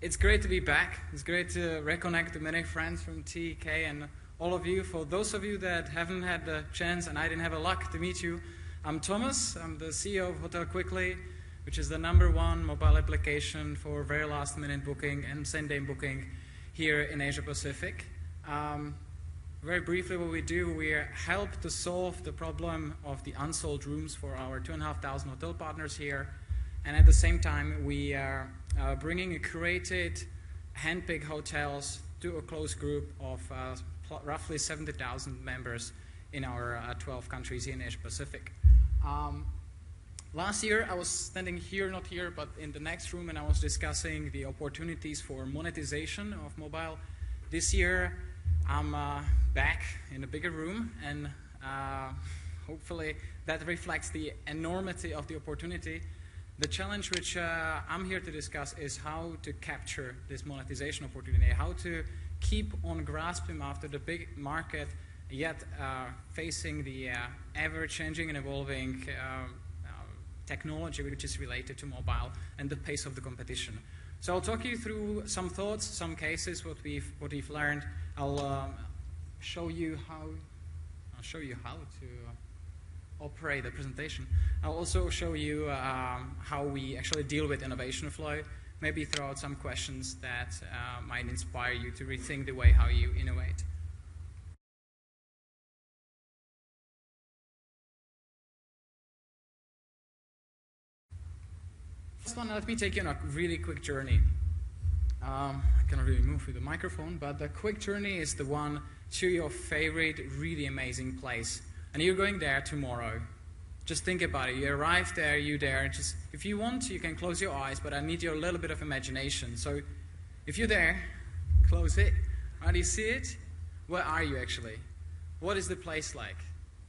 It's great to be back. It's great to reconnect with many friends from TK and all of you. For those of you that haven't had the chance, and I didn't have the luck to meet you, I'm Thomas. I'm the CEO of hotelquickly, which is the #1 mobile application for very last-minute booking and same-day booking here in Asia Pacific. Very briefly, what we do, we help to solve the problem of the unsold rooms for our 2,500 hotel partners here. And at the same time, we are bringing curated, hand-picked hotels to a close group of roughly 70,000 members in our 12 countries here in Asia Pacific. Last year, I was standing here, not here, but in the next room, and I was discussing the opportunities for monetization of mobile. This year, I'm back in a bigger room, and hopefully that reflects the enormity of the opportunity. The challenge which I'm here to discuss is how to capture this monetization opportunity, how to keep on grasping after the big market, yet facing the ever-changing and evolving technology which is related to mobile and the pace of the competition. So I'll talk you through some thoughts, some cases, what we've learned. I'll show you how to operate the presentation. I'll also show you how we actually deal with innovation flow, maybe throw out some questions that might inspire you to rethink the way how you innovate. First one, let me take you on a really quick journey. I cannot really move with the microphone, but the quick journey is the one to your favorite, really amazing place. And you're going there tomorrow. Just think about it. You arrive there, you're there. Just, if you want, you can close your eyes, but I need your little bit of imagination. So if you're there, close it. How do you see it? Where are you actually? What is the place like?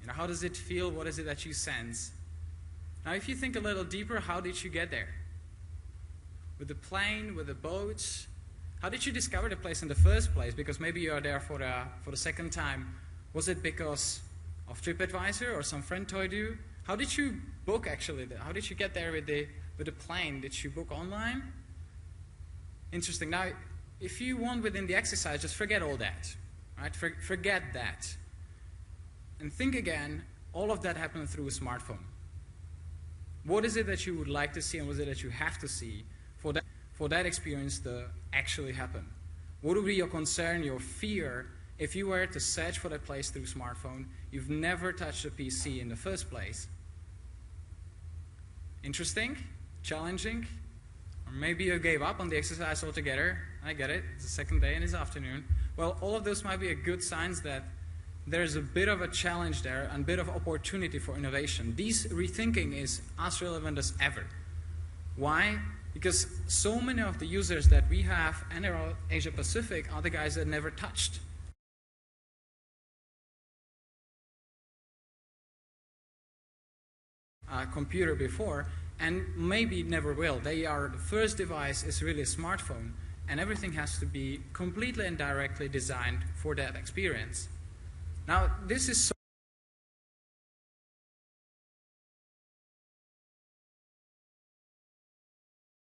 You know, how does it feel? What is it that you sense? Now, if you think a little deeper, how did you get there? With the plane, with the boats? How did you discover the place in the first place? Because maybe you are there for the second time. Was it because of TripAdvisor or some friend told you? How did you book actually? How did you get there with the plane? Did you book online? Interesting. Now, if you want within the exercise, just forget all that. Right? Forget that. And think again, all of that happened through a smartphone. What is it that you would like to see and what is it that you have to see for that experience to actually happen? What would be your concern, your fear, if you were to search for that place through smartphone, you've never touched a PC in the first place? Interesting? Challenging? Or maybe you gave up on the exercise altogether. I get it. It's the second day and it's afternoon. Well, all of those might be a good signs that there's a bit of a challenge there and a bit of opportunity for innovation. This rethinking is as relevant as ever. Why? Because so many of the users that we have in our Asia Pacific are the guys that never touched a computer before and maybe never will. The first device is really a smartphone, and everything has to be completely and directly designed for that experience. Now, this is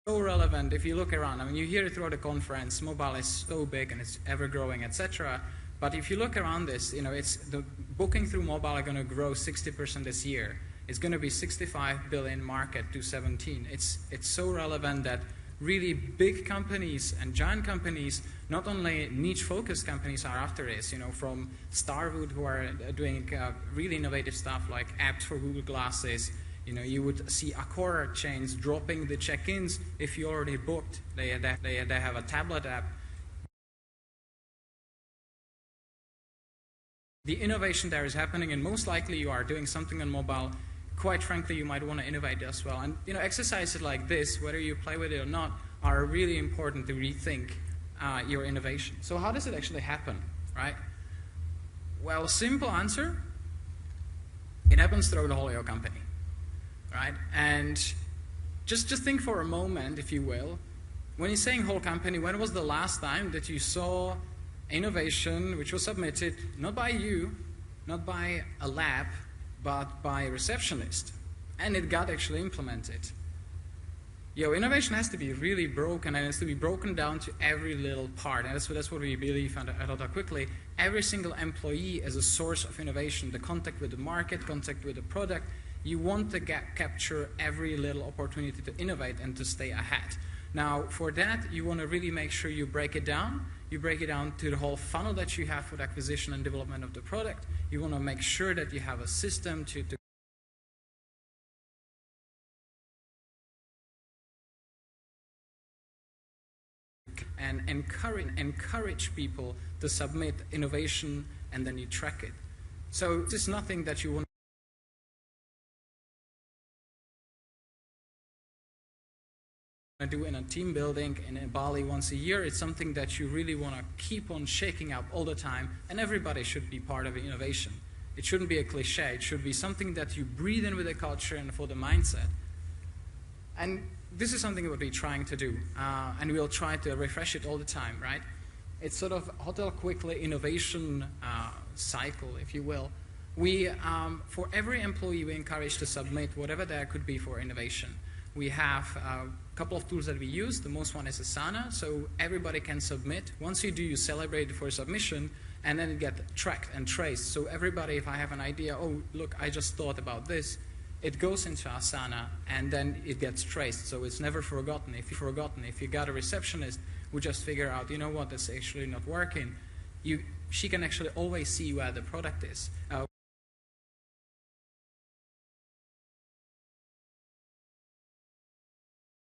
so relevant if you look around. I mean, you hear it throughout the conference, mobile is so big and it's ever growing, etc. But if you look around this, you know, it's the booking through mobile are going to grow 60% this year. It's going to be 65 billion market to 17. It's so relevant that really big companies and giant companies, not only niche-focused companies are after this, you know, from Starwood, who are doing really innovative stuff like apps for Google Glasses. You know, you would see Accor chains dropping the check-ins if you already booked. They have a tablet app. The innovation there is happening, and most likely you are doing something on mobile. Quite frankly, you might want to innovate as well. And you know, exercises like this, whether you play with it or not, are really important to rethink your innovation. So how does it actually happen, right? Well, simple answer, it happens through the whole of your company. Right? And just think for a moment, if you will, when you're saying whole company, when was the last time that you saw innovation which was submitted not by you, not by a lab, but by a receptionist, and it got actually implemented? Innovation has to be really broken, and it has to be broken down to every little part. And that's what we believe at hotelquickly. Every single employee is a source of innovation. The contact with the market, contact with the product. You want to capture every little opportunity to innovate and to stay ahead. Now, for that, you want to really make sure you break it down. You break it down to the whole funnel that you have for the acquisition and development of the product. You want to make sure that you have a system to and encourage people to submit innovation, and then you track it. So this is nothing that you want to do in a team building in Bali once a year. It's something that you really want to keep on shaking up all the time, and everybody should be part of innovation. It shouldn't be a cliche. It should be something that you breathe in with the culture and for the mindset. And this is something that we're trying to do, and we'll try to refresh it all the time, right? It's sort of hotelquickly innovation cycle, if you will. We, for every employee, we encourage to submit whatever there could be for innovation. We have a couple of tools that we use. The most one is Asana, so everybody can submit. Once you do, you celebrate for submission, and then it gets tracked and traced. So everybody, if I have an idea, oh, look, I just thought about this, it goes into Asana, and then it gets traced, so it's never forgotten. If you got a receptionist who just figure out, you know what, that's actually not working, she can actually always see where the product is.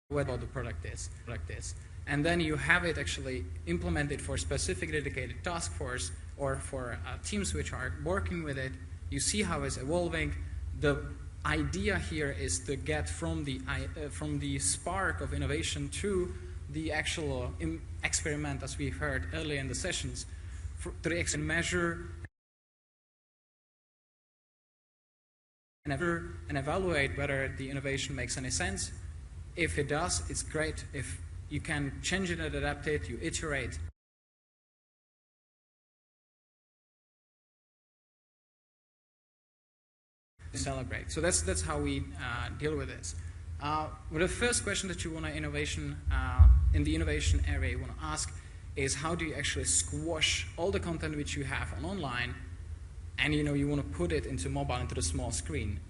What the product is. And then you have it actually implemented for a specific dedicated task force or for teams which are working with it. You see how it's evolving. The idea here is to get from the spark of innovation to the actual experiment, as we've heard earlier in the sessions, to the measure and evaluate whether the innovation makes any sense. If it does, it's great. If you can change it and adapt it, you iterate. Celebrate. So that's how we deal with this. Well, the first question that you want to in the innovation area you want to ask is, how do you actually squash all the content which you have online, and you want to put it into mobile, into the small screen.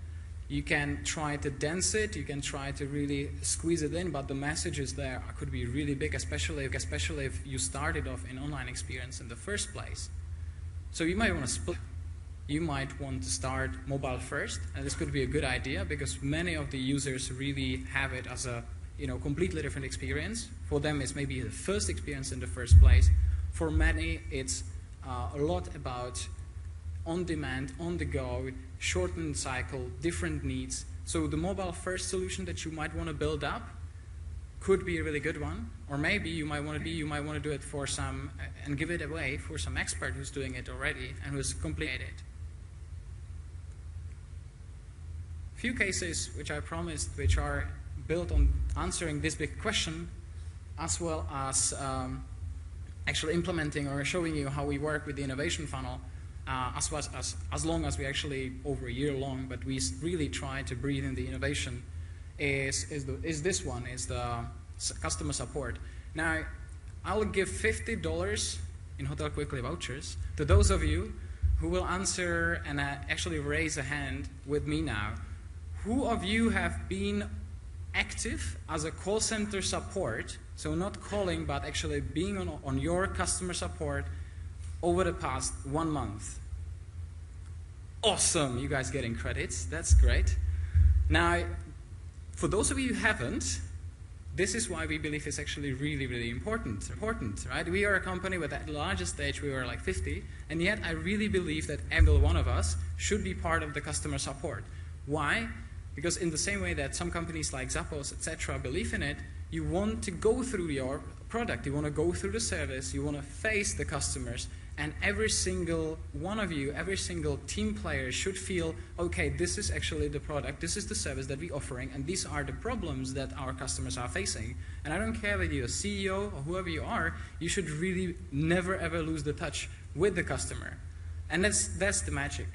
You can try to dense it, you can try to really squeeze it in, but the messages there could be really big, especially if you started off in online experience in the first place. So you might want to split. You might want to start mobile first, and this could be a good idea because many of the users really have it as a completely different experience. For them, it's maybe the first experience in the first place. For many, it's a lot about on-demand, on-the-go, shortened cycle, different needs. So the mobile-first solution that you might want to build up could be a really good one, or maybe you might want to do it for some and give it away for some expert who's doing it already and who's completed it. Few cases which I promised, which are built on answering this big question, as well as actually implementing or showing you how we work with the innovation funnel. As long as we actually over a year long, but we really try to breathe in the innovation, is the customer support. Now, I'll give $50 in hotelquickly vouchers to those of you who will answer and actually raise a hand with me now. Who of you have been active as a call center support, so not calling, but actually being on your customer support over the past 1 month? Awesome, you guys getting credits, that's great. Now, for those of you who haven't, this is why we believe it's actually really, really important, right? We are a company with at the largest stage, we were like 50, and yet I really believe that every one of us should be part of the customer support. Why? Because in the same way that some companies like Zappos, etc., believe in it, you want to go through your product, you want to go through the service, you want to face the customers, and every single one of you, every single team player should feel, okay, this is actually the product, this is the service that we're offering, and these are the problems that our customers are facing. And I don't care whether you're a CEO or whoever you are, you should really never ever lose the touch with the customer. And that's the magic.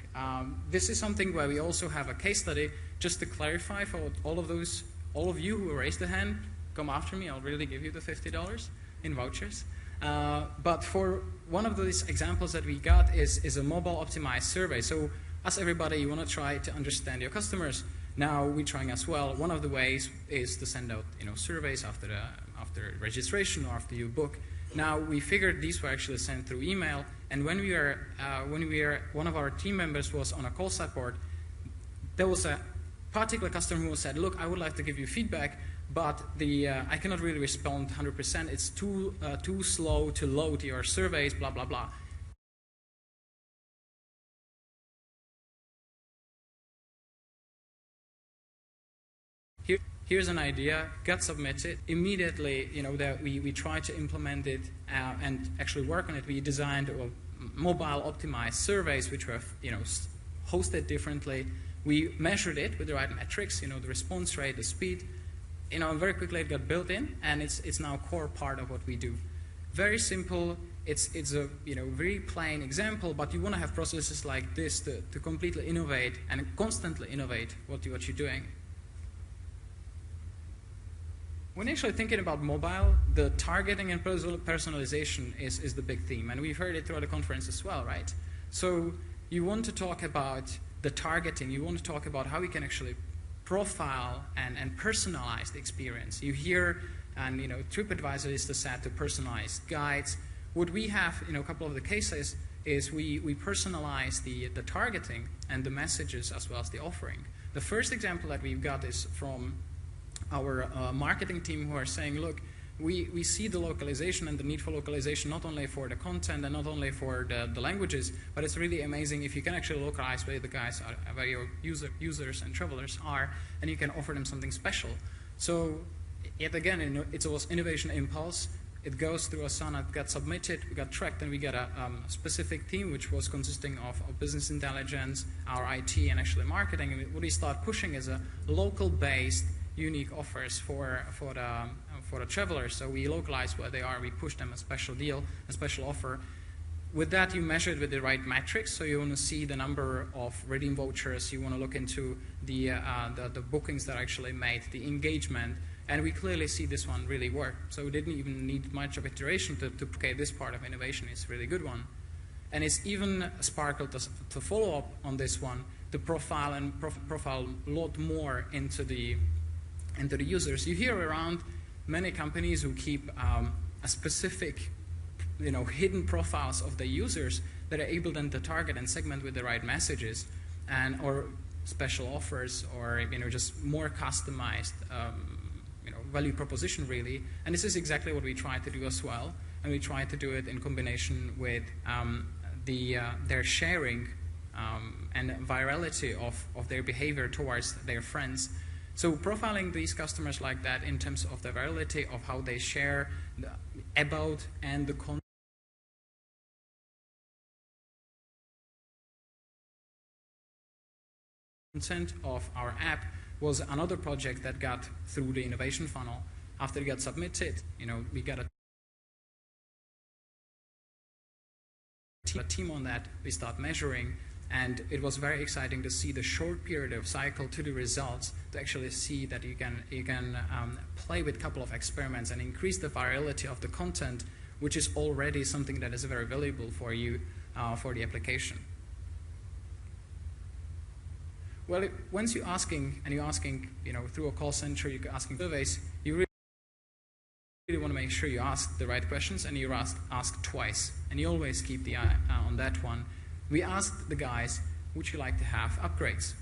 This is something where we also have a case study, just to clarify for all of you who raised the hand. come after me. I'll really give you the $50 in vouchers. But for one of these examples that we got is a mobile optimized survey. So as everybody, you want to try to understand your customers. Now we're trying as well. One of the ways is to send out surveys after registration or after you book. Now we figured these were actually sent through email. And when one of our team members was on a call support, there was a particular customer who said, "Look, I would like to give you feedback, but I cannot really respond 100%. It's too slow to load your surveys, blah, blah, blah." Here's an idea, got submitted. Immediately, that we tried to implement it and actually work on it. We designed mobile optimized surveys, which were hosted differently. We measured it with the right metrics, the response rate, the speed. Very quickly it got built in, and it's now a core part of what we do. Very simple. It's a very plain example, but you want to have processes like this to completely innovate and constantly innovate what you're doing. When actually thinking about mobile, the targeting and personalization is the big theme, and we've heard it throughout the conference as well, right? So you want to talk about the targeting. You want to talk about how we can actually profile and personalize the experience. You hear, and TripAdvisor is the set to personalized guides. What we have, a couple of the cases is we personalize the targeting and the messages as well as the offering. The first example that we've got is from our marketing team, who are saying, look, we see the localization and the need for localization not only for the content and not only for the languages, but it's really amazing if you can actually localize where the guys are, where your users and travelers are, and you can offer them something special. So yet again, it was innovation impulse. It goes through Asana, it got submitted, we got tracked, and we got a specific team which was consisting of business intelligence, our IT, and actually marketing. And what we start pushing is a local-based unique offers for the travelers. So we localize where they are, we push them a special deal, a special offer. With that, you measure it with the right metrics. So you want to see the number of redeem vouchers, you want to look into the bookings that are actually made, the engagement, and we clearly see this one really work. So we didn't even need much of iteration to okay, this part of innovation is a really good one. And it's even sparkled to follow up on this one, to profile and profile a lot more into the users. You hear around many companies who keep a specific, hidden profiles of the users that are able then to target and segment with the right messages, or special offers, or just more customized, value proposition really. And this is exactly what we try to do as well. And we try to do it in combination with their sharing and virality of their behavior towards their friends. So profiling these customers like that in terms of the virality of how they share about and the content of our app was another project that got through the innovation funnel. After it got submitted, we got a team on that. We start measuring. And it was very exciting to see the short period of cycle to the results, to actually see that you can play with a couple of experiments and increase the virality of the content, which is already something that is very valuable for you for the application. Well, once you're asking, through a call center, you're asking surveys, you really want to make sure you ask the right questions, and you ask twice, and you always keep the eye on that one. We asked the guys, would you like to have upgrades?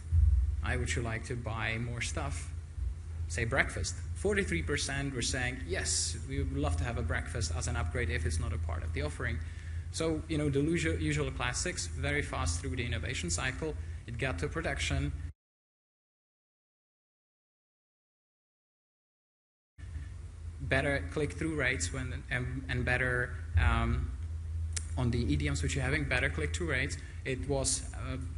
Would you like to buy more stuff? Say breakfast. 43% were saying, yes, we would love to have a breakfast as an upgrade if it's not a part of the offering. So, the usual classics, very fast through the innovation cycle. It got to production. Better click-through rates and better on the EDMs which you're having, better click-through rates. It was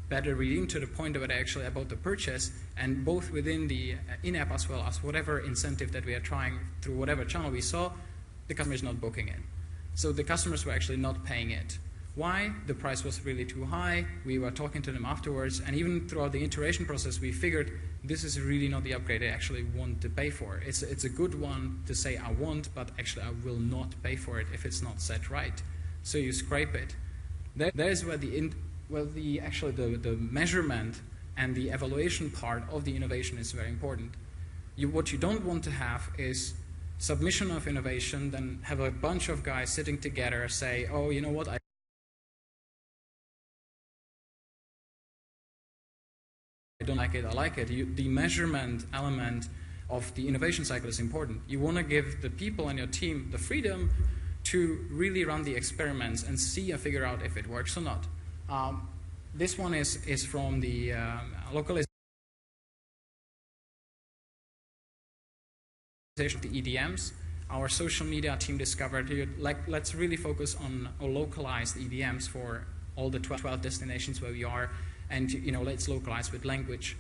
better reading to the point of it actually about the purchase, and both within the in-app as well as whatever incentive that we are trying through whatever channel we saw, the customer is not booking it. So the customers were actually not paying it. Why? The price was really too high. We were talking to them afterwards, and even throughout the iteration process, we figured this is really not the upgrade I actually want to pay for. It's a good one to say I want, but actually I will not pay for it if it's not set right. So you scrape it. There's where the measurement and the evaluation part of the innovation is very important. What you don't want to have is submission of innovation, then have a bunch of guys sitting together say, oh, you know what, I don't like it, I like it. The measurement element of the innovation cycle is important. You want to give the people on your team the freedom to really run the experiments and see and figure out if it works or not. This one is from the localization of the EDMs. Our social media team discovered here, let's really focus on localized EDMs for all the 12 destinations where we are, and let's localize with language.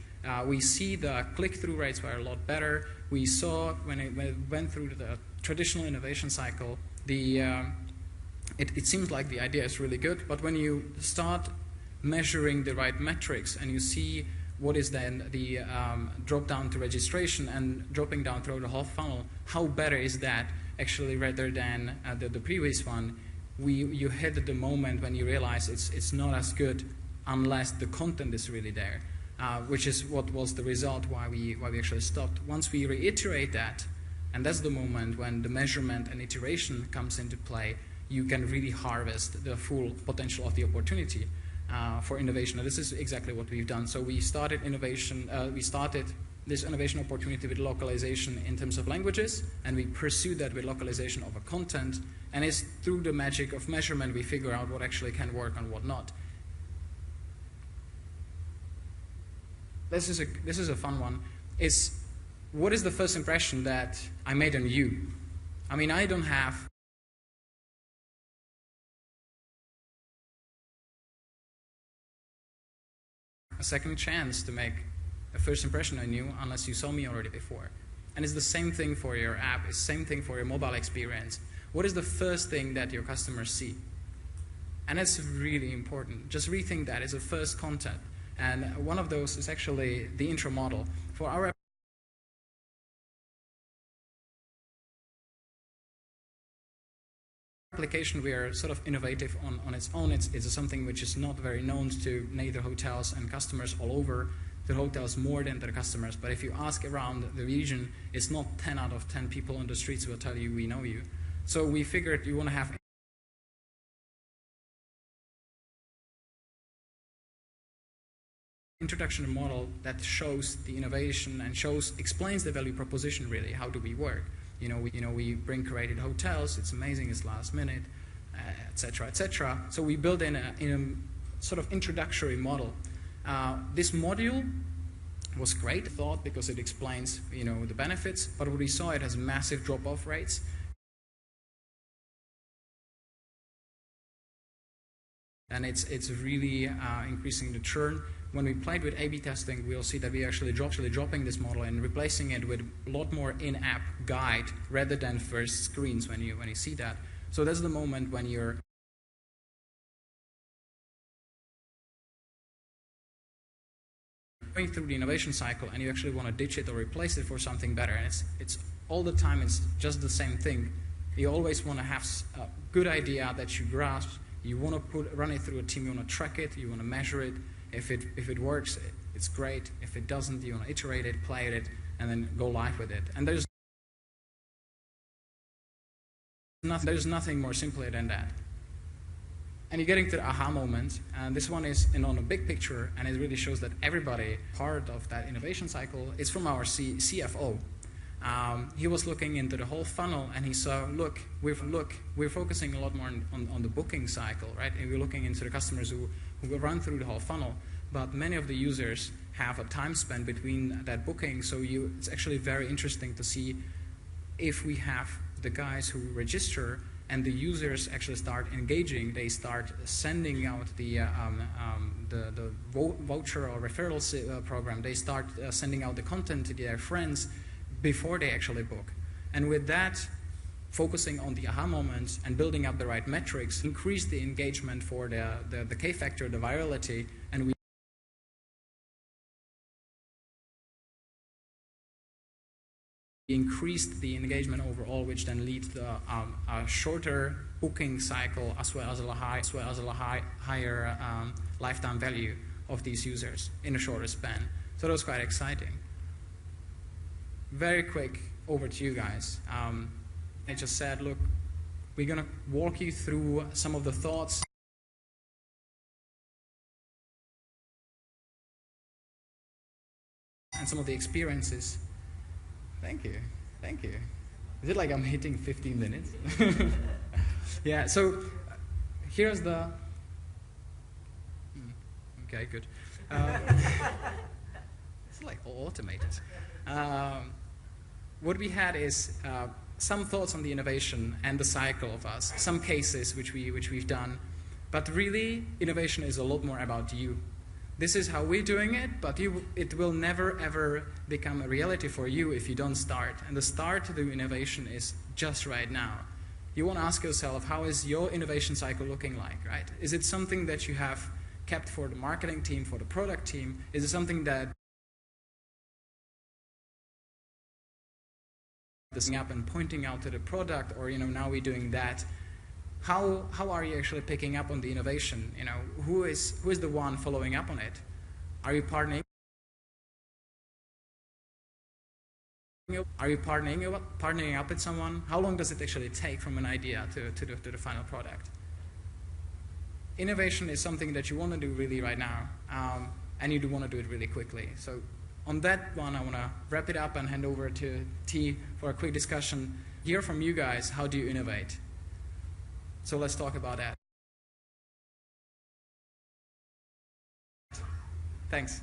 We see the click-through rates were a lot better. We saw when it went through the traditional innovation cycle, it seems like the idea is really good, but when you start measuring the right metrics and you see what is then the drop down to registration and dropping down through the whole funnel, how better is that actually rather than the previous one, you hit the moment when you realize it's not as good unless the content is really there, which is what was the result why we actually stopped. Once we reiterate that, and that's the moment when the measurement and iteration comes into play, you can really harvest the full potential of the opportunity for innovation. And this is exactly what we've done. So we started innovation, we started this innovation opportunity with localization in terms of languages, and we pursued that with localization of a content, and it's through the magic of measurement we figure out what actually can work and what not. This is a fun one. What is the first impression that I made on you? I mean, I don't have a second chance to make a first impression on you unless you saw me already before. And it's the same thing for your app, it's the same thing for your mobile experience. What is the first thing that your customers see? And it's really important. Just rethink that as a first content. And one of those is actually the intro model. For our application, we are sort of innovative on its own. It's something which is not very known to neither hotels and customers all over. The hotels more than the customers. But if you ask around the region, it's not 10 out of 10 people on the streets will tell you we know you. So we figured you want to have introduction model that shows the innovation and explains the value proposition really. How do we work? We bring curated hotels. It's amazing. It's last minute, etc., etc. So we build in a sort of introductory model. This module was great, I thought, because it explains the benefits. But what we saw, it has massive drop-off rates. And it's really increasing the churn. When we played with A/B testing, we'll see that we actually dropping this model and replacing it with a lot more in-app guide rather than first screens when you see that. So that's the moment when you're going through the innovation cycle and you actually want to ditch it or replace it for something better. And it's all the time, it's just the same thing. You always want to have a good idea that you grasp. You want to run it through a team. You want to track it. You want to measure it. If it works, it's great. If it doesn't, you want to iterate it, play it, and then go live with it. And there's nothing more simpler than that. And you're getting to the aha moment, and this one is on a big picture, and it really shows that everybody part of that innovation cycle is from our CFO. He was looking into the whole funnel, and he saw, we're focusing a lot more on the booking cycle, right? And we're looking into the customers who will run through the whole funnel, but many of the users have a time span between that booking, so it's actually very interesting to see if we have the guys who register and the users actually start engaging. They start sending out the voucher or referral program. They start sending out the content to their friends before they actually book. And with that, focusing on the aha moments and building up the right metrics, increase the engagement for the K factor, the virality, and we increased the engagement overall, which then leads to a shorter booking cycle as well as a higher lifetime value of these users in a shorter span. So that was quite exciting. Very quick, over to you guys. I just said, look, we're going to walk you through some of the thoughts and some of the experiences. Thank you. Thank you. Is it like I'm hitting 15 minutes? Yeah, so here's the... Okay, good. It's like all automated. What we had is some thoughts on the innovation and the cycle of us, some cases which we've done, but really innovation is a lot more about you. This is how we're doing it, but it will never ever become a reality for you if you don't start. And the start to do innovation is just right now. You want to ask yourself, how is your innovation cycle looking like, right? Is it something that you have kept for the marketing team, for the product team? Is it something that up and pointing out to the product, or now we're doing that? How are you actually picking up on the innovation? Who is the one following up on it? Are you partnering? Are you partnering up with someone? How long does it actually take from an idea to the final product? Innovation is something that you want to do really right now, and you do want to do it really quickly. So on that one, I want to wrap it up and hand over to T for a quick discussion. Hear from you guys, how do you innovate? So let's talk about that. Thanks.